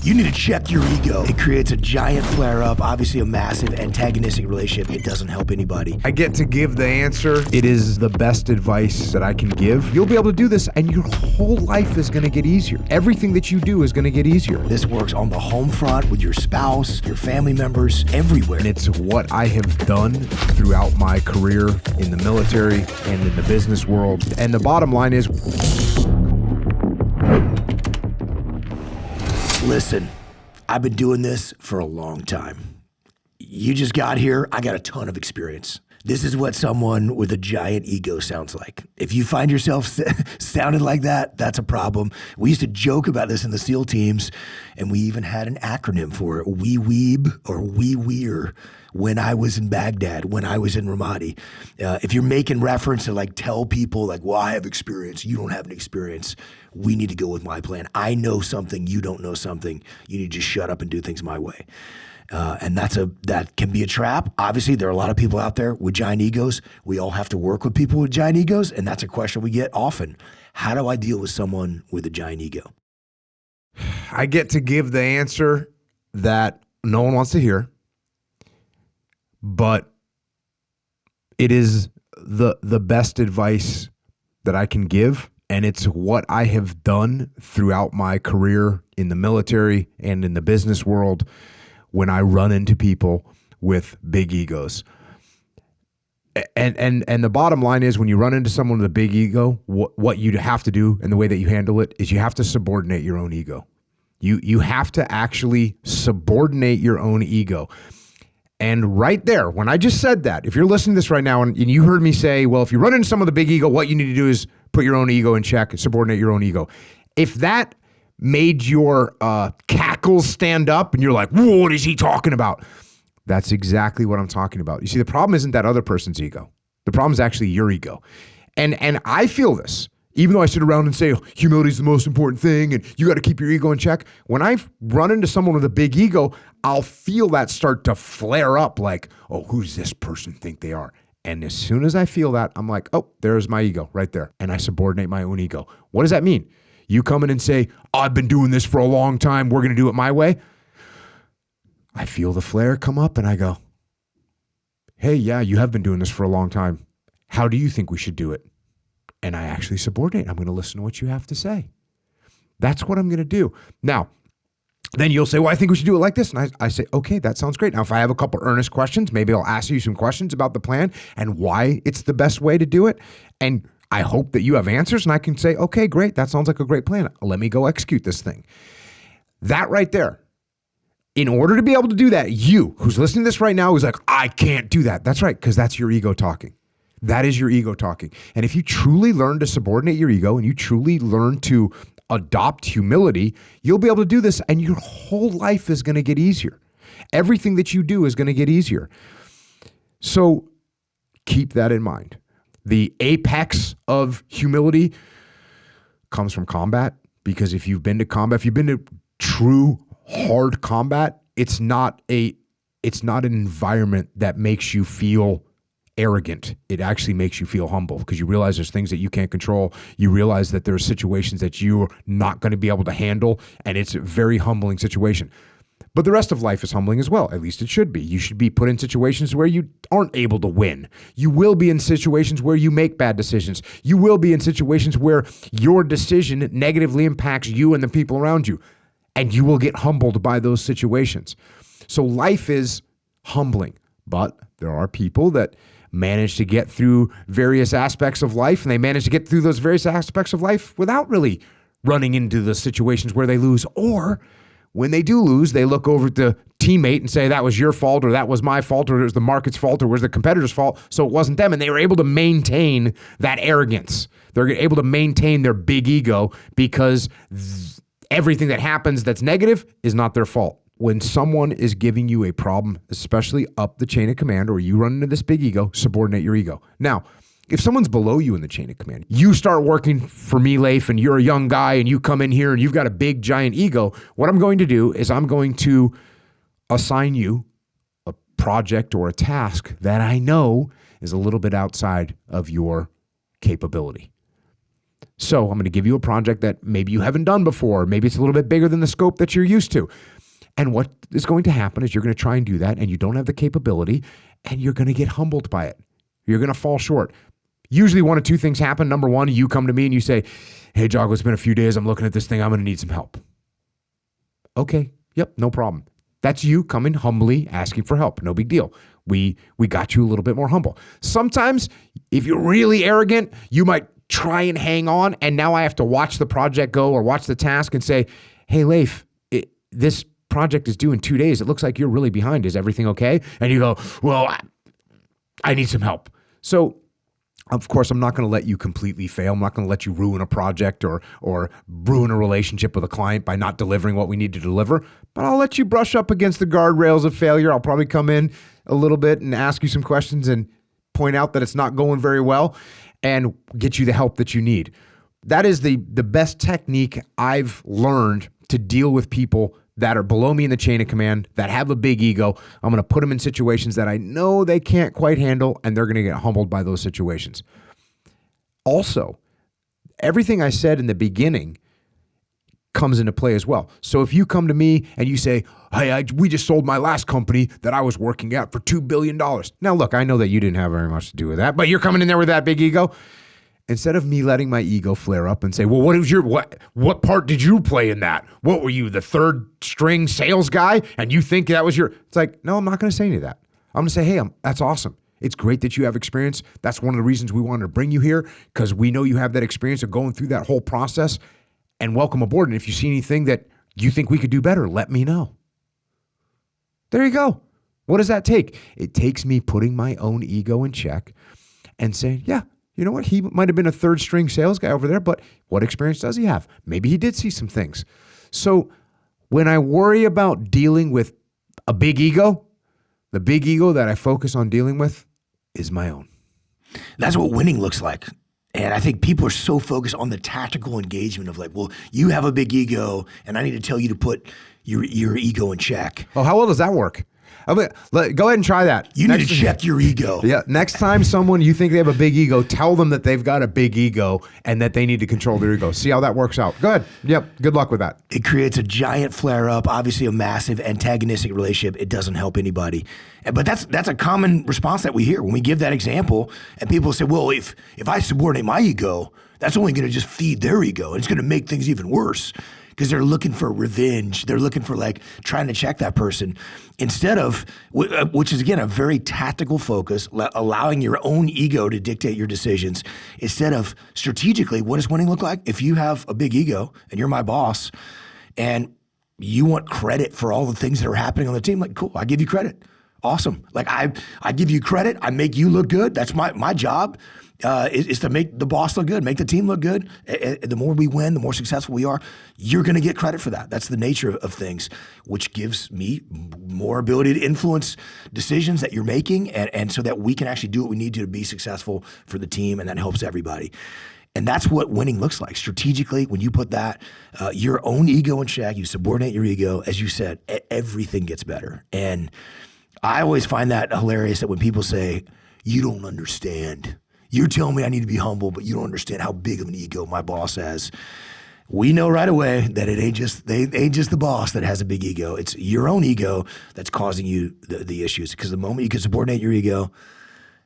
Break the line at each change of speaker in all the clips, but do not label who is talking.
You need to check your ego. It creates a giant flare-up, obviously a massive antagonistic relationship. It doesn't help anybody.
I get to give the answer. It is the best advice that I can give. You'll be able to do this and your whole life is going to get easier. Everything that you do is going to get easier.
This works on the home front with your spouse, your family members, everywhere.
And it's what I have done throughout my career in the military and in the business world. And the bottom line is,
listen, I've been doing this for a long time. You just got here, I got a ton of experience. This is what someone with a giant ego sounds like. If you find yourself sounding like that, that's a problem. We used to joke about this in the SEAL teams, and we even had an acronym for it, Wee Weeb or Wee Weir, when I was in Baghdad, when I was in Ramadi. If you're making reference to like tell people like, well, I have experience, you don't have an experience, we need to go with my plan. I know something, you don't know something. You need to just shut up and do things my way. And that can be a trap. Obviously, there are a lot of people out there with giant egos. We all have to work with people with giant egos, and that's a question we get often. How do I deal with someone with a giant ego?
I get to give the answer that no one wants to hear, but it is the best advice that I can give, and it's what I have done throughout my career in the military and in the business world when I run into people with big egos. And the bottom line is, when you run into someone with a big ego, what you have to do and the way that you handle it is you have to subordinate your own ego. You have to actually subordinate your own ego. And right there, when I just said that, if you're listening to this right now and you heard me say, well, if you run into someone with a big ego, what you need to do is put your own ego in check, subordinate your own ego. If that made your cackles stand up and you're like, whoa, what is he talking about? That's exactly what I'm talking about. You see, the problem isn't that other person's ego. The problem is actually your ego. And I feel this, even though I sit around and say, oh, humility is the most important thing and you got to keep your ego in check. When I run into someone with a big ego, I'll feel that start to flare up like, oh, who does this person think they are? And as soon as I feel that, I'm like, oh, there's my ego right there. And I subordinate my own ego. What does that mean? You come in and say, oh, I've been doing this for a long time, we're going to do it my way. I feel the flare come up and I go, hey, yeah, you have been doing this for a long time. How do you think we should do it? And I actually subordinate. I'm going to listen to what you have to say. That's what I'm going to do. Now, then you'll say, well, I think we should do it like this. And I say, okay, that sounds great. Now, if I have a couple earnest questions, maybe I'll ask you some questions about the plan and why it's the best way to do it. And I hope that you have answers and I can say, okay, great. That sounds like a great plan. Let me go execute this thing. That right there. In order to be able to do that, you who's listening to this right now is like, I can't do that. That's right, because that's your ego talking. That is your ego talking. And if you truly learn to subordinate your ego and you truly learn to adopt humility, you'll be able to do this and your whole life is going to get easier. Everything that you do is going to get easier. So keep that in mind. The apex of humility comes from combat, because if you've been to combat, if you've been to true hard combat, it's not an environment that makes you feel arrogant. It actually makes you feel humble, because you realize there's things that you can't control. You realize that there are situations that you're not going to be able to handle, and it's a very humbling situation. But the rest of life is humbling as well. At least it should be. You should be put in situations where you aren't able to win. You will be in situations where you make bad decisions. You will be in situations where your decision negatively impacts you and the people around you. And you will get humbled by those situations. So life is humbling, but there are people that manage to get through various aspects of life, and they manage to get through those various aspects of life without really running into the situations where they lose. Or when they do lose, they look over at the teammate and say, that was your fault, or that was my fault, or it was the market's fault, or it was the competitor's fault, so it wasn't them. And they were able to maintain that arrogance. They're able to maintain their big ego because everything that happens that's negative is not their fault. When someone is giving you a problem, especially up the chain of command, or you run into this big ego, subordinate your ego. Now, if someone's below you in the chain of command, you start working for me, Leif, and you're a young guy and you come in here and you've got a big giant ego, what I'm going to do is I'm going to assign you a project or a task that I know is a little bit outside of your capability. So I'm going to give you a project that maybe you haven't done before. Maybe it's a little bit bigger than the scope that you're used to. And what is going to happen is you're going to try and do that, and you don't have the capability, and you're going to get humbled by it. You're going to fall short. Usually one of two things happen. Number one, you come to me and you say, hey, Jocko, it's been a few days. I'm looking at this thing. I'm going to need some help. Okay. Yep. No problem. That's you coming humbly asking for help. No big deal. We got you a little bit more humble. Sometimes if you're really arrogant, you might try and hang on. And now I have to watch the project go or watch the task and say, hey, Leif, this project is due in 2 days. It looks like you're really behind. Is everything okay? And you go, well, I need some help. So of course, I'm not going to let you completely fail. I'm not going to let you ruin a project or ruin a relationship with a client by not delivering what we need to deliver. But I'll let you brush up against the guardrails of failure. I'll probably come in a little bit and ask you some questions and point out that it's not going very well and get you the help that you need. That is the best technique I've learned to deal with people that are below me in the chain of command, that have a big ego. I'm going to put them in situations that I know they can't quite handle, and they're going to get humbled by those situations. Also, everything I said in the beginning comes into play as well. So if you come to me and you say, hey, we just sold my last company that I was working at for $2 billion. Now, look, I know that you didn't have very much to do with that, but you're coming in there with that big ego. Instead of me letting my ego flare up and say, well, what part did you play in that? What were you, the third string sales guy? And you think that was it's like, no, I'm not going to say any of that. I'm going to say, hey, that's awesome. It's great that you have experience. That's one of the reasons we wanted to bring you here, because we know you have that experience of going through that whole process, and welcome aboard. And if you see anything that you think we could do better, let me know. There you go. What does that take? It takes me putting my own ego in check and saying, yeah, you know what? He might have been a third string sales guy over there, but what experience does he have? Maybe he did see some things. So when I worry about dealing with a big ego, the big ego that I focus on dealing with is my own.
That's what winning looks like. And I think people are so focused on the tactical engagement of like, well, you have a big ego and I need to tell you to put your ego in check.
Oh, how well does that work? Go ahead and try that.
You need to check your ego.
Yeah. Next time someone you think they have a big ego, tell them that they've got a big ego and that they need to control their ego. See how that works out. Go ahead. Yep. Good luck with that.
It creates a giant flare up, obviously a massive antagonistic relationship. It doesn't help anybody. But that's a common response that we hear when we give that example, and people say, well, if I subordinate my ego, that's only going to just feed their ego. And it's going to make things even worse. Because they're looking for revenge. They're looking for like trying to check that person instead of, which is again, a very tactical focus, allowing your own ego to dictate your decisions instead of strategically, what does winning look like? If you have a big ego and you're my boss and you want credit for all the things that are happening on the team, like, cool, I give you credit. Awesome. Like I give you credit. I make you look good. That's my job. Is to make the boss look good, make the team look good. The more we win, the more successful we are, you're going to get credit for that. That's the nature of things, which gives me more ability to influence decisions that you're making, and so that we can actually do what we need to be successful for the team, and that helps everybody. And that's what winning looks like. Strategically, when you put that, your own ego in check, you subordinate your ego, as you said, everything gets better. And I always find that hilarious that when people say, you don't understand. You're telling me I need to be humble, but you don't understand how big of an ego my boss has. We know right away that it ain't just the boss that has a big ego. It's your own ego that's causing you the issues. Because the moment you can subordinate your ego,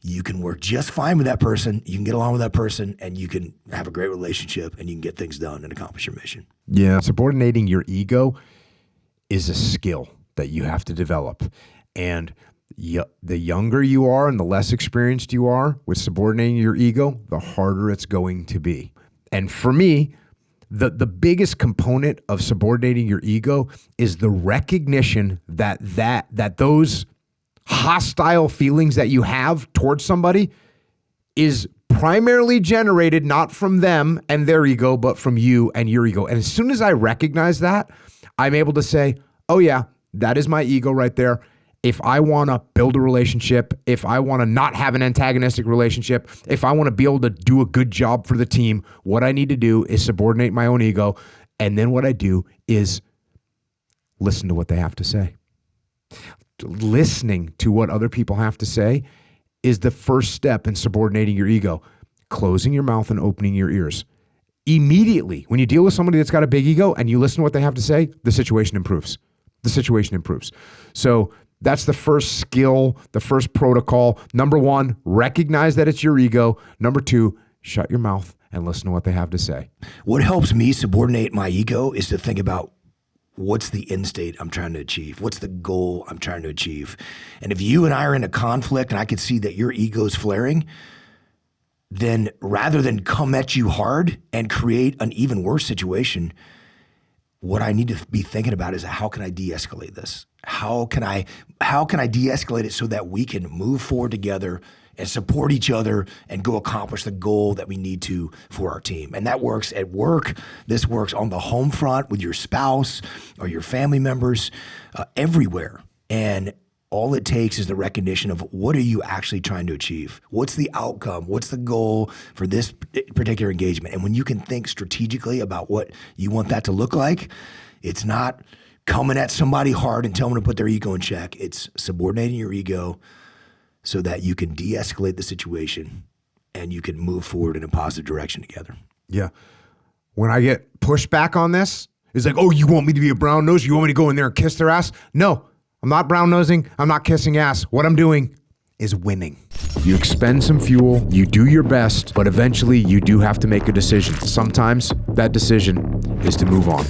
you can work just fine with that person. You can get along with that person, and you can have a great relationship, and you can get things done and accomplish your mission.
Yeah, subordinating your ego is a skill that you have to develop. And the younger you are and the less experienced you are with subordinating your ego, the harder it's going to be. And for me, the biggest component of subordinating your ego is the recognition that those hostile feelings that you have towards somebody is primarily generated not from them and their ego, but from you and your ego. And as soon as I recognize that, I'm able to say, oh yeah, that is my ego right there. If I want to build a relationship, if I want to not have an antagonistic relationship, if I want to be able to do a good job for the team, what I need to do is subordinate my own ego. And then what I do is listen to what they have to say. Listening to what other people have to say is the first step in subordinating your ego. Closing your mouth and opening your ears. immediately, when you deal with somebody that's got a big ego and you listen to what they have to say, the situation improves. The situation improves. So that's the first skill, the first protocol. Number one, recognize that it's your ego. Number two, shut your mouth and listen to what they have to say.
What helps me subordinate my ego is to think about what's the end state I'm trying to achieve? What's the goal I'm trying to achieve? And if you and I are in a conflict and I can see that your ego's flaring, then rather than come at you hard and create an even worse situation, what I need to be thinking about is how can I de-escalate this? How can I de-escalate it so that we can move forward together and support each other and go accomplish the goal that we need to for our team? And that works at work. This works on the home front with your spouse or your family members, everywhere. And all it takes is the recognition of what are you actually trying to achieve? What's the outcome? What's the goal for this particular engagement? And when you can think strategically about what you want that to look like, it's not coming at somebody hard and telling them to put their ego in check. It's subordinating your ego so that you can de-escalate the situation and you can move forward in a positive direction together.
Yeah. When I get pushback on this, it's like, oh, you want me to be a brown nose? You want me to go in there and kiss their ass? No, I'm not brown nosing. I'm not kissing ass. What I'm doing is winning. You expend some fuel, you do your best, but eventually you do have to make a decision. Sometimes that decision is to move on.